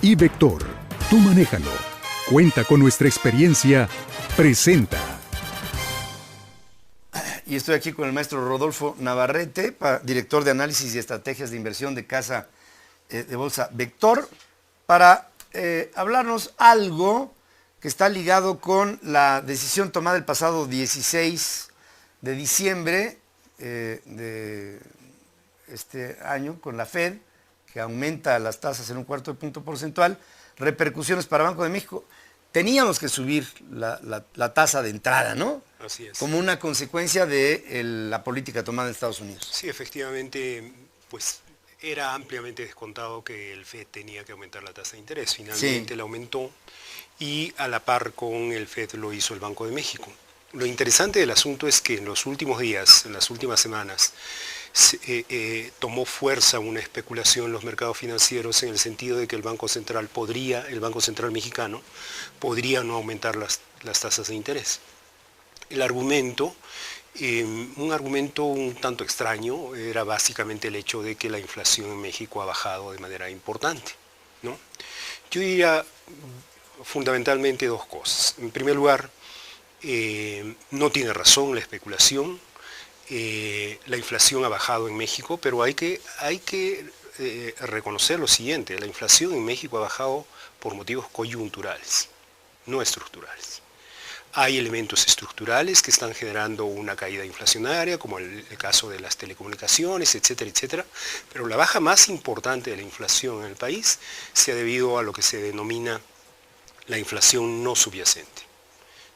iVector. Tú manéjalo. Cuenta con nuestra experiencia. Presenta. Y estoy aquí con el maestro Rodolfo Navarrete, director de análisis y estrategias de inversión de casa de bolsa Vector, para hablarnos algo que está ligado con la decisión tomada el pasado 16 de diciembre de este año con la Fed, que aumenta las tasas en 1/4 de punto porcentual, repercusiones para Banco de México. Teníamos que subir la tasa de entrada, ¿no? Así es. Como una consecuencia de la política tomada en Estados Unidos. Sí, efectivamente, pues era ampliamente descontado que el FED tenía que aumentar la tasa de interés. Finalmente la aumentó y a la par con el FED lo hizo el Banco de México. Lo interesante del asunto es que en los últimos días, en las últimas semanas, tomó fuerza una especulación en los mercados financieros en el sentido de que el Banco Central mexicano, podría no aumentar las tasas de interés. El argumento, un argumento un tanto extraño, era básicamente el hecho de que la inflación en México ha bajado de manera importante, ¿no? Yo diría fundamentalmente dos cosas. En primer lugar, no tiene razón la especulación. La inflación ha bajado en México, pero hay que reconocer lo siguiente: la inflación en México ha bajado por motivos coyunturales, no estructurales. Hay elementos estructurales que están generando una caída inflacionaria, como el caso de las telecomunicaciones, etcétera, etcétera, pero la baja más importante de la inflación en el país se ha debido a lo que se denomina la inflación no subyacente.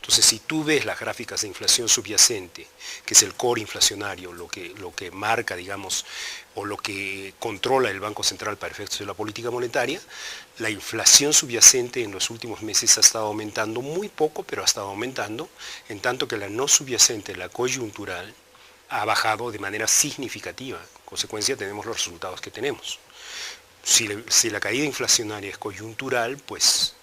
Entonces, si tú ves las gráficas de inflación subyacente, que es el core inflacionario, lo que marca, digamos, o lo que controla el Banco Central para efectos de la política monetaria, la inflación subyacente en los últimos meses ha estado aumentando muy poco, pero ha estado aumentando, en tanto que la no subyacente, la coyuntural, ha bajado de manera significativa. En consecuencia, tenemos los resultados que tenemos. Si la caída inflacionaria es coyuntural, pues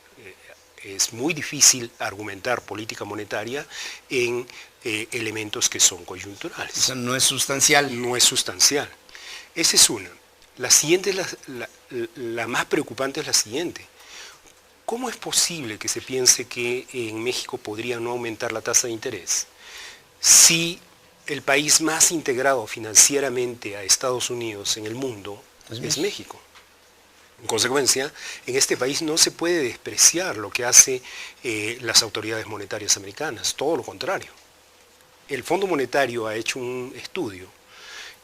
es muy difícil argumentar política monetaria en elementos que son coyunturales. O sea, no es sustancial. No es sustancial. Esa es una. La siguiente, la más preocupante es la siguiente. ¿Cómo es posible que se piense que en México podría no aumentar la tasa de interés si el país más integrado financieramente a Estados Unidos en el mundo es México? En consecuencia, en este país no se puede despreciar lo que hace las autoridades monetarias americanas, todo lo contrario. El Fondo Monetario ha hecho un estudio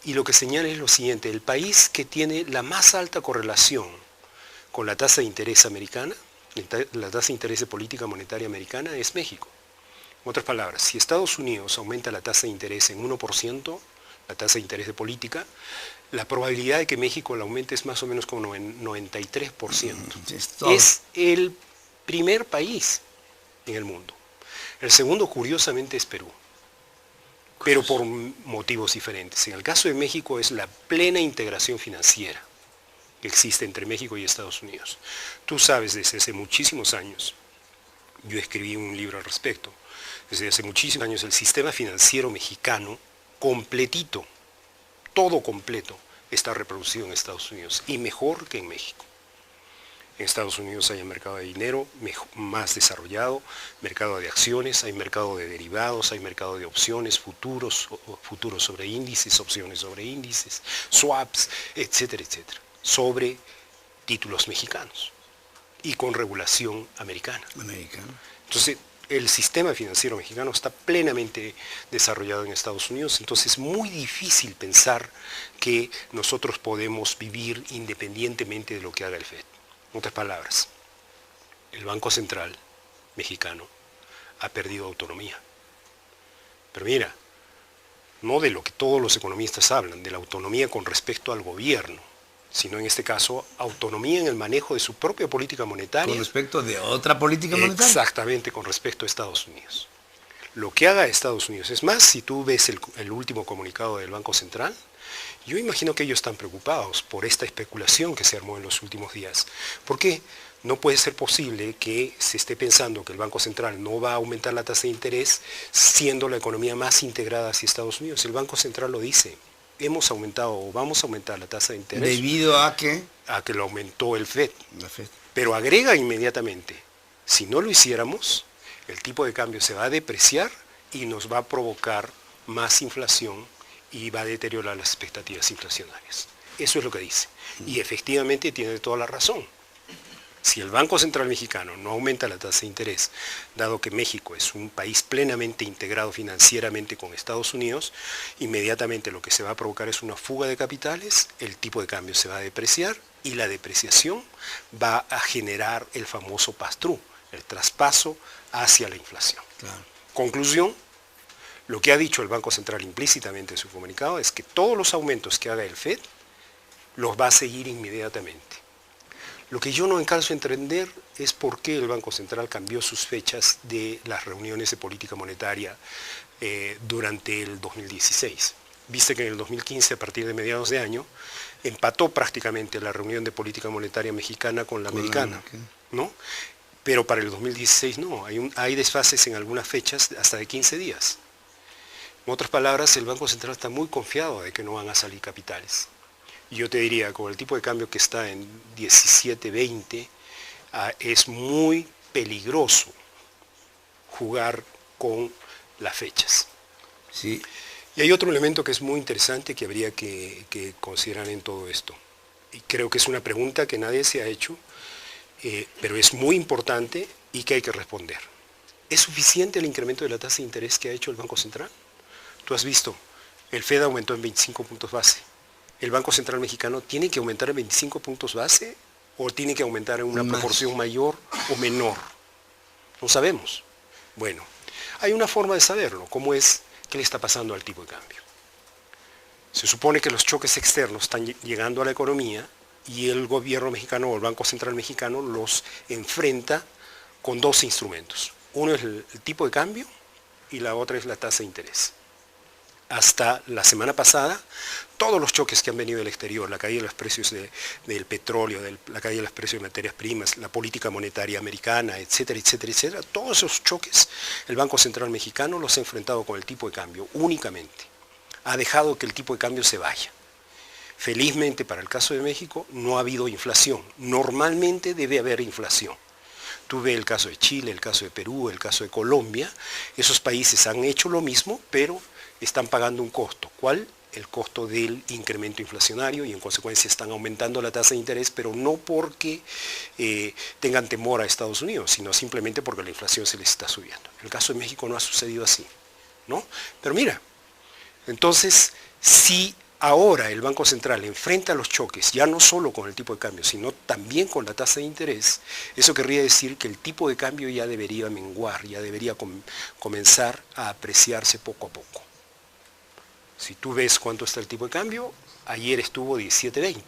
y lo que señala es lo siguiente: el país que tiene la más alta correlación con la tasa de interés americana, la tasa de interés de política monetaria americana, es México. En otras palabras, si Estados Unidos aumenta la tasa de interés en 1%, la tasa de interés de política, la probabilidad de que México la aumente es más o menos como 93%. Es el primer país en el mundo. El segundo, curiosamente, es Perú, pero por motivos diferentes. En el caso de México es la plena integración financiera que existe entre México y Estados Unidos. Tú sabes, desde hace muchísimos años, yo escribí un libro al respecto, desde hace muchísimos años el sistema financiero mexicano completito, todo completo, está reproducido en Estados Unidos y mejor que en México. En Estados Unidos hay un mercado de dinero más desarrollado, mercado de acciones, hay mercado de derivados, hay mercado de opciones, futuros sobre índices, opciones sobre índices, swaps, etcétera, etcétera, sobre títulos mexicanos y con regulación americana. Entonces, el sistema financiero mexicano está plenamente desarrollado en Estados Unidos, entonces es muy difícil pensar que nosotros podemos vivir independientemente de lo que haga el FED. En otras palabras, el Banco Central mexicano ha perdido autonomía. Pero mira, no de lo que todos los economistas hablan, de la autonomía con respecto al gobierno, sino en este caso autonomía en el manejo de su propia política monetaria. ¿Con respecto de otra política monetaria? Exactamente, con respecto a Estados Unidos. Lo que haga Estados Unidos, es más, si tú ves el último comunicado del Banco Central, yo imagino que ellos están preocupados por esta especulación que se armó en los últimos días. ¿Por qué? No puede ser posible que se esté pensando que el Banco Central no va a aumentar la tasa de interés siendo la economía más integrada hacia Estados Unidos. El Banco Central lo dice. hemos aumentado o vamos a aumentar la tasa de interés ¿Debido a qué? a que lo aumentó el FED. La FED. Pero agrega inmediatamente, si no lo hiciéramos, el tipo de cambio se va a depreciar y nos va a provocar más inflación y va a deteriorar las expectativas inflacionarias. Eso es lo que dice. Y efectivamente tiene toda la razón. Si el Banco Central Mexicano no aumenta la tasa de interés, dado que México es un país plenamente integrado financieramente con Estados Unidos, inmediatamente lo que se va a provocar es una fuga de capitales, el tipo de cambio se va a depreciar y la depreciación va a generar el famoso pass-through, el traspaso hacia la inflación. Claro. Conclusión, lo que ha dicho el Banco Central implícitamente en su comunicado es que todos los aumentos que haga el FED los va a seguir inmediatamente. Lo que yo no alcanzo a entender es por qué el Banco Central cambió sus fechas de las reuniones de política monetaria durante el 2016. Viste que en el 2015, a partir de mediados de año, empató prácticamente la reunión de política monetaria mexicana con la americana, ¿no? Pero para el 2016 no, hay desfases en algunas fechas hasta de 15 días. En otras palabras, el Banco Central está muy confiado de que no van a salir capitales. Y yo te diría, con el tipo de cambio que está en 17.20, es muy peligroso jugar con las fechas. Sí. Y hay otro elemento que es muy interesante que habría que considerar en todo esto. Y creo que es una pregunta que nadie se ha hecho, pero es muy importante y que hay que responder. ¿Es suficiente el incremento de la tasa de interés que ha hecho el Banco Central? Tú has visto, el FED aumentó en 25 puntos base. ¿El Banco Central Mexicano tiene que aumentar en 25 puntos base o tiene que aumentar en una proporción mayor o menor? No sabemos. Bueno, hay una forma de saberlo, ¿cómo es? ¿Qué le está pasando al tipo de cambio? Se supone que los choques externos están llegando a la economía y el gobierno mexicano o el Banco Central Mexicano los enfrenta con dos instrumentos. Uno es el tipo de cambio y la otra es la tasa de interés. Hasta la semana pasada, todos los choques que han venido del exterior, la caída de los precios del petróleo, la caída de los precios de materias primas, la política monetaria americana, etcétera, etcétera, etcétera, todos esos choques el Banco Central Mexicano los ha enfrentado con el tipo de cambio únicamente. Ha dejado que el tipo de cambio se vaya. Felizmente para el caso de México no ha habido inflación. Normalmente debe haber inflación. Tú ves el caso de Chile, el caso de Perú, el caso de Colombia. Esos países han hecho lo mismo, pero están pagando un costo. ¿Cuál? El costo del incremento inflacionario y en consecuencia están aumentando la tasa de interés, pero no porque tengan temor a Estados Unidos, sino simplemente porque la inflación se les está subiendo. En el caso de México no ha sucedido así, ¿no? Pero mira, entonces, si ahora el Banco Central enfrenta los choques, ya no solo con el tipo de cambio, sino también con la tasa de interés, eso querría decir que el tipo de cambio ya debería menguar, ya debería comenzar a apreciarse poco a poco. Si tú ves cuánto está el tipo de cambio, ayer estuvo 17.20.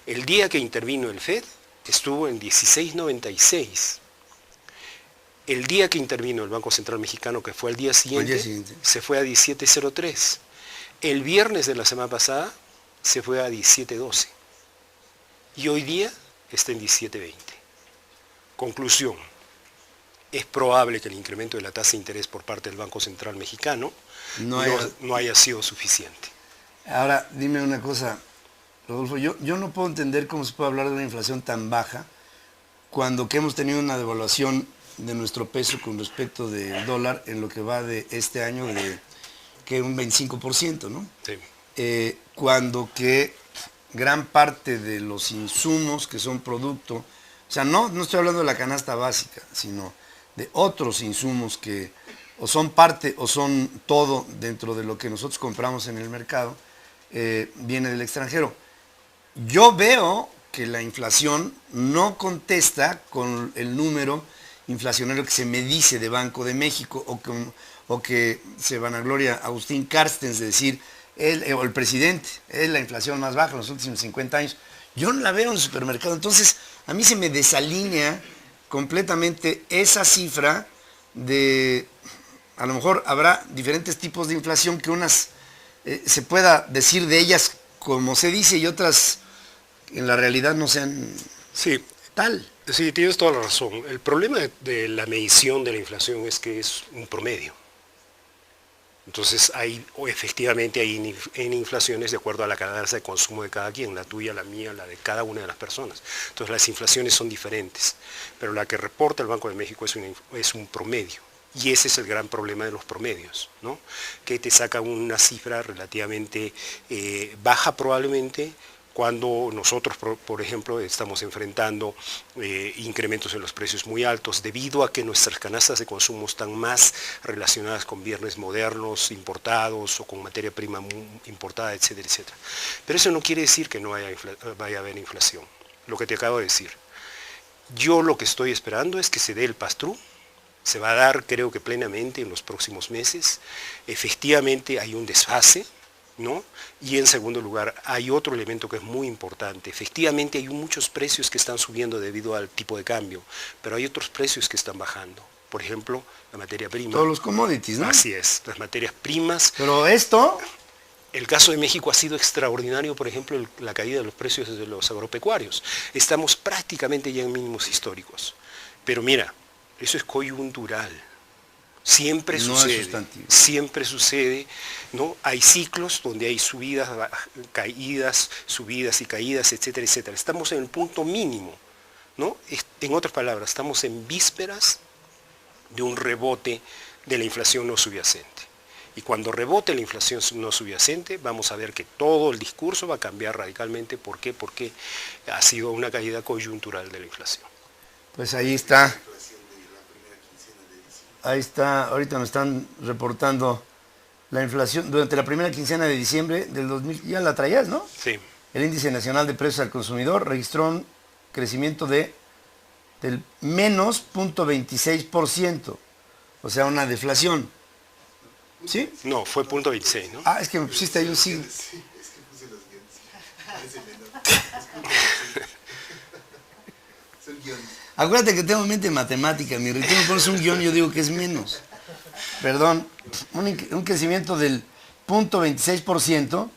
El día que intervino el FED estuvo en 16.96. El día que intervino el Banco Central Mexicano, que fue al día siguiente, se fue a 17.03. El viernes de la semana pasada se fue a 17.12. Y hoy día está en 17.20. Conclusión. Es probable que el incremento de la tasa de interés por parte del Banco Central Mexicano no haya sido suficiente. Ahora, dime una cosa, Rodolfo, yo no puedo entender cómo se puede hablar de una inflación tan baja cuando que hemos tenido una devaluación de nuestro peso con respecto del dólar en lo que va de este año de que un 25%, ¿no? Sí. Cuando que gran parte de los insumos que son producto, o sea, no estoy hablando de la canasta básica, sino de otros insumos que o son parte o son todo dentro de lo que nosotros compramos en el mercado, viene del extranjero. Yo veo que la inflación no contesta con el número inflacionario que se me dice de Banco de México o que se vanagloria Agustín Carstens de decir, o el presidente, es la inflación más baja en los últimos 50 años. Yo no la veo en el supermercado, entonces a mí se me desalinea completamente esa cifra de, a lo mejor habrá diferentes tipos de inflación que unas se pueda decir de ellas como se dice y otras en la realidad no sean tal. Sí, tienes toda la razón. El problema de la medición de la inflación es que es un promedio. Entonces efectivamente hay en inflaciones de acuerdo a la canasta de consumo de cada quien, la tuya, la mía, la de cada una de las personas. Entonces las inflaciones son diferentes, pero la que reporta el Banco de México es un promedio. Y ese es el gran problema de los promedios, ¿no? Que te sacan una cifra relativamente baja probablemente, cuando nosotros, por ejemplo, estamos enfrentando incrementos en los precios muy altos debido a que nuestras canastas de consumo están más relacionadas con bienes modernos, importados o con materia prima importada, etcétera, etcétera. Pero eso no quiere decir que no vaya a haber inflación, lo que te acabo de decir. Yo lo que estoy esperando es que se dé el pass-through. Se va a dar, creo que plenamente, en los próximos meses. Efectivamente hay un desfase, ¿no? Y en segundo lugar, hay otro elemento que es muy importante. Efectivamente hay muchos precios que están subiendo debido al tipo de cambio, pero hay otros precios que están bajando. Por ejemplo, la materia prima. Todos los commodities, ¿no? Así es, las materias primas. Pero esto... El caso de México ha sido extraordinario, por ejemplo, la caída de los precios de los agropecuarios. Estamos prácticamente ya en mínimos históricos. Pero mira, eso es coyuntural. Siempre sucede, ¿no? Hay ciclos donde hay subidas, subidas y caídas, etcétera, etcétera. Estamos en el punto mínimo, ¿no? En otras palabras, estamos en vísperas de un rebote de la inflación no subyacente. Y cuando rebote la inflación no subyacente, vamos a ver que todo el discurso va a cambiar radicalmente. ¿Por qué? Porque ha sido una caída coyuntural de la inflación. Pues ahí está. Ahí está, ahorita nos están reportando la inflación durante la primera quincena de diciembre del 2000, ya la traías, ¿no? Sí. El índice nacional de precios al consumidor registró un crecimiento del menos 0.26%, o sea, una deflación. ¿Sí? No, fue 0.26, ¿no? Ah, es que me pusiste ahí un signo. Sí, es que puse los guiones. Parece menor. Son guiones. Acuérdate que tengo mente matemática, mi Rito, me pones un guión, yo digo que es menos. Perdón, un crecimiento del 0.26%,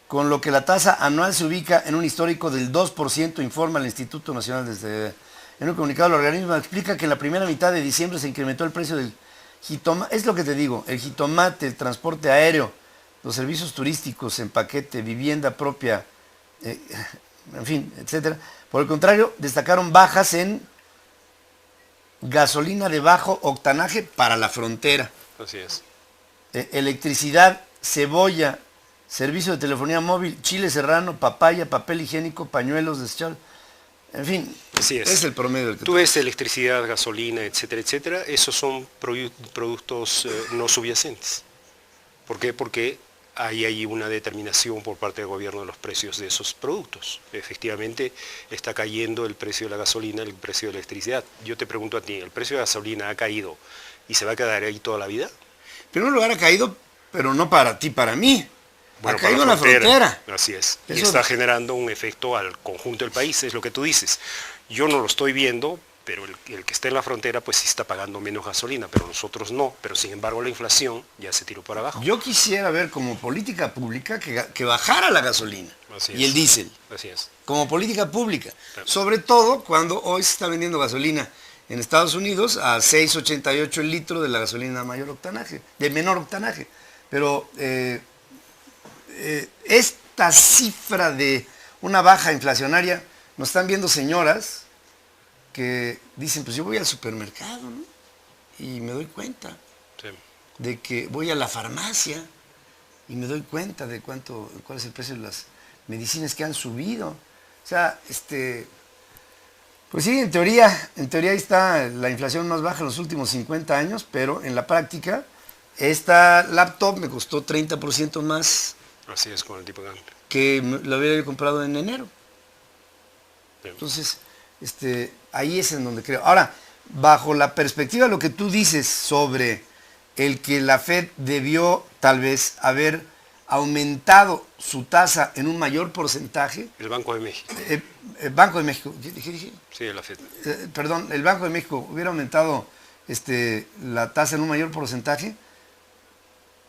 con lo que la tasa anual se ubica en un histórico del 2%, informa el Instituto Nacional de... En un comunicado, el organismo explica que en la primera mitad de diciembre se incrementó el precio del jitomate, es lo que te digo, el jitomate, el transporte aéreo, los servicios turísticos en paquete, vivienda propia, en fin, etcétera. Por el contrario, destacaron bajas en gasolina de bajo octanaje para la frontera. Así es. Electricidad, cebolla, servicio de telefonía móvil, chile serrano, papaya, papel higiénico, pañuelos desechables. En fin, así es el promedio del que tú ves electricidad, gasolina, etcétera, etcétera. Esos son productos no subyacentes. ¿Por qué? Porque hay una determinación por parte del gobierno de los precios de esos productos. Efectivamente, está cayendo el precio de la gasolina, el precio de la electricidad. Yo te pregunto a ti, ¿el precio de la gasolina ha caído y se va a quedar ahí toda la vida? En primer lugar ha caído, pero no para ti, para mí. Bueno, ha caído en la frontera. Así es. Y Eso... está generando un efecto al conjunto del país, es lo que tú dices. Yo no lo estoy viendo, pero el que está en la frontera pues sí está pagando menos gasolina, pero nosotros no. Pero sin embargo la inflación ya se tiró para abajo. Yo quisiera ver como política pública que bajara la gasolina y el diésel. Así es. Como política pública. Claro. Sobre todo cuando hoy se está vendiendo gasolina en Estados Unidos a 6.88 el litro de la gasolina mayor octanaje, de menor octanaje. Pero esta cifra de una baja inflacionaria, nos están viendo señoras que dicen, pues yo voy al supermercado, ¿no? Y me doy cuenta de que voy a la farmacia y me doy cuenta de cuál es el precio de las medicinas que han subido. O sea, pues sí, en teoría ahí está la inflación más baja en los últimos 50 años, pero en la práctica, esta laptop me costó 30% más. Así es, con el tipo de cambio. Que lo hubiera comprado en enero. Bien. Entonces, ahí es en donde creo. Ahora, bajo la perspectiva de lo que tú dices sobre el que la Fed debió tal vez haber aumentado su tasa en un mayor porcentaje. El Banco de México. El Banco de México, ¿qué dije? Sí, la Fed. Perdón, el Banco de México hubiera aumentado la tasa en un mayor porcentaje.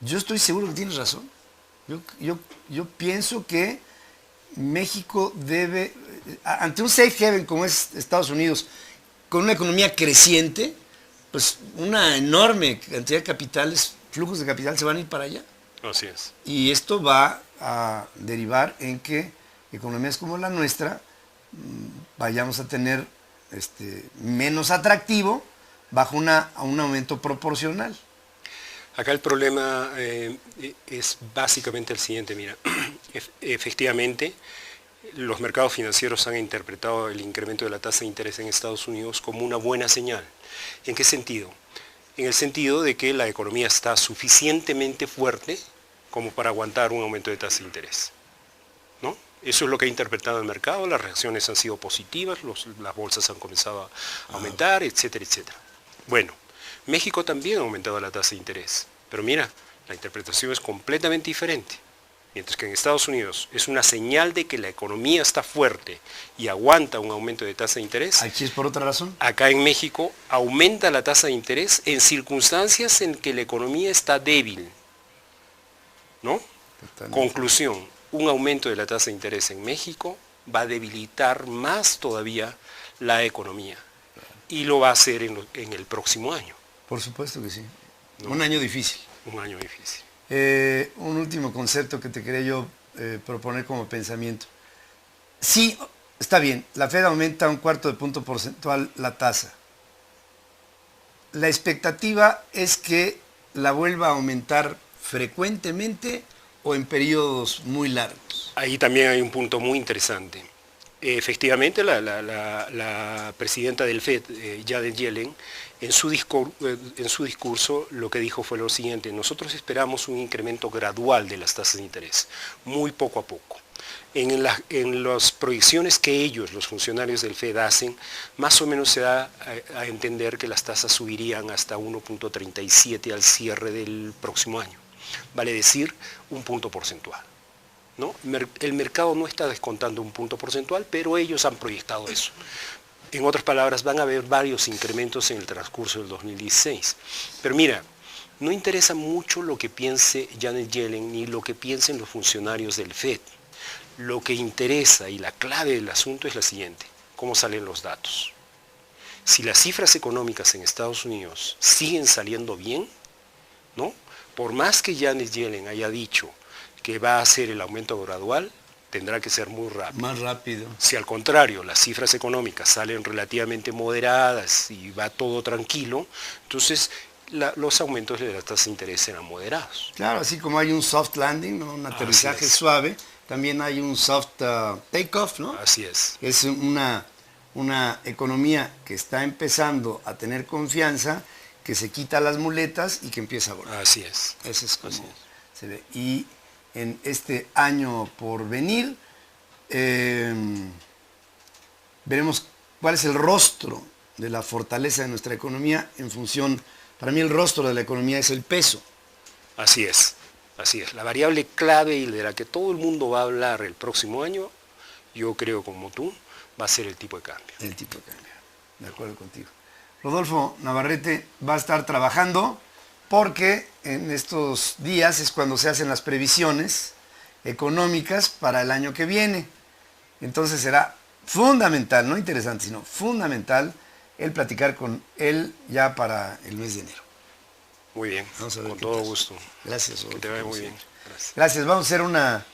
Yo estoy seguro que tienes razón. Yo pienso que México debe, ante un safe haven como es Estados Unidos, con una economía creciente, pues una enorme cantidad de capitales flujos de capital se van a ir para allá. Así es. Y esto va a derivar en que economías como la nuestra vayamos a tener menos atractivo bajo un aumento proporcional. Acá el problema es básicamente el siguiente, mira, efectivamente los mercados financieros han interpretado el incremento de la tasa de interés en Estados Unidos como una buena señal. ¿En qué sentido? En el sentido de que la economía está suficientemente fuerte como para aguantar un aumento de tasa de interés, ¿no? Eso es lo que ha interpretado el mercado, las reacciones han sido positivas, las bolsas han comenzado a aumentar, etcétera, etcétera. Bueno, México también ha aumentado la tasa de interés, pero mira, la interpretación es completamente diferente. Mientras que en Estados Unidos es una señal de que la economía está fuerte y aguanta un aumento de tasa de interés. Aquí es por otra razón. Acá en México aumenta la tasa de interés en circunstancias en que la economía está débil, ¿no? Totalmente. Conclusión, un aumento de la tasa de interés en México va a debilitar más todavía la economía y lo va a hacer en el próximo año. Por supuesto que sí. ¿No? Un año difícil. Un año difícil. Un último concepto que te quería yo proponer como pensamiento. Sí, está bien, la Fed aumenta un cuarto de punto porcentual la tasa. La expectativa es que la vuelva a aumentar frecuentemente o en periodos muy largos. Ahí también hay un punto muy interesante. Efectivamente, la presidenta del FED, Janet Yellen, en su discurso lo que dijo fue lo siguiente: nosotros esperamos un incremento gradual de las tasas de interés, muy poco a poco. En las proyecciones que ellos, los funcionarios del FED, hacen, más o menos se da a entender que las tasas subirían hasta 1.37 al cierre del próximo año, vale decir un punto porcentual, ¿no? El mercado no está descontando un punto porcentual, pero ellos han proyectado eso. En otras palabras, van a haber varios incrementos en el transcurso del 2016. Pero mira, no interesa mucho lo que piense Janet Yellen ni lo que piensen los funcionarios del FED. Lo que interesa y la clave del asunto es la siguiente: ¿cómo salen los datos? Si las cifras económicas en Estados Unidos siguen saliendo bien, ¿no? Por más que Janet Yellen haya dicho que va a hacer el aumento gradual, tendrá que ser muy rápido. Más rápido. Si al contrario las cifras económicas salen relativamente moderadas y va todo tranquilo, entonces los aumentos de la tasa de interés serán moderados. Claro, así como hay un soft landing, ¿no? Un aterrizaje suave, también hay un soft takeoff, ¿no? Así es. Es una economía que está empezando a tener confianza, que se quita las muletas y que empieza a volar. Así es. Eso es como se ve. Y en este año por venir, veremos cuál es el rostro de la fortaleza de nuestra economía en función, para mí el rostro de la economía es el peso. Así es, así es. La variable clave y de la que todo el mundo va a hablar el próximo año, yo creo como tú, va a ser el tipo de cambio. El tipo de cambio, de acuerdo contigo. Rodolfo Navarrete va a estar trabajando porque en estos días es cuando se hacen las previsiones económicas para el año que viene. Entonces será fundamental, no interesante, sino fundamental el platicar con él ya para el mes de enero. Muy bien, Vamos a ver con qué todo pasa. gusto. Gracias, Que Rodolfo, te vaya como muy bien. siempre. Gracias. Gracias, vamos a hacer una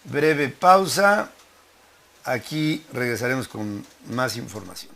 breve pausa. Aquí regresaremos con más información.